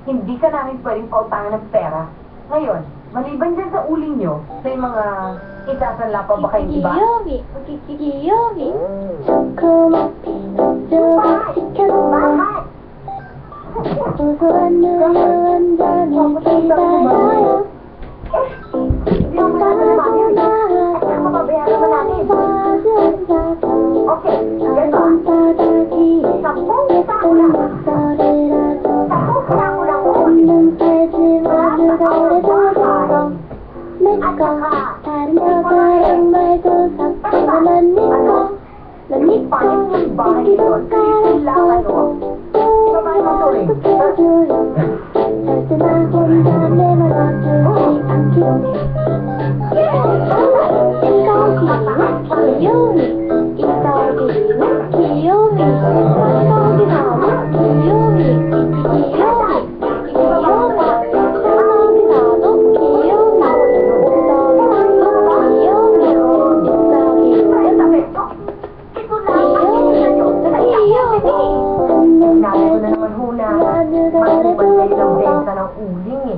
hindi ka namin pwedeng pautangan ng pera. Ngayon, maliban dyan sa uling nyo, may mga isasanla pa ba kayong iba? Kikiyomi. 조그맣게 지켜도 Bakit? 고소한 눈을 완전히 기다려요. Hindi mo na naman yun. At saka mababayaran naman natin. Okay, ganito ah. 10 sako lang. 10 sako lang ulit. At saka, paano yung bahay doon? Kailangan mo. Sabay mo tuloy. Sinabi ko na naman huna, maliban kayo ng benta ng uling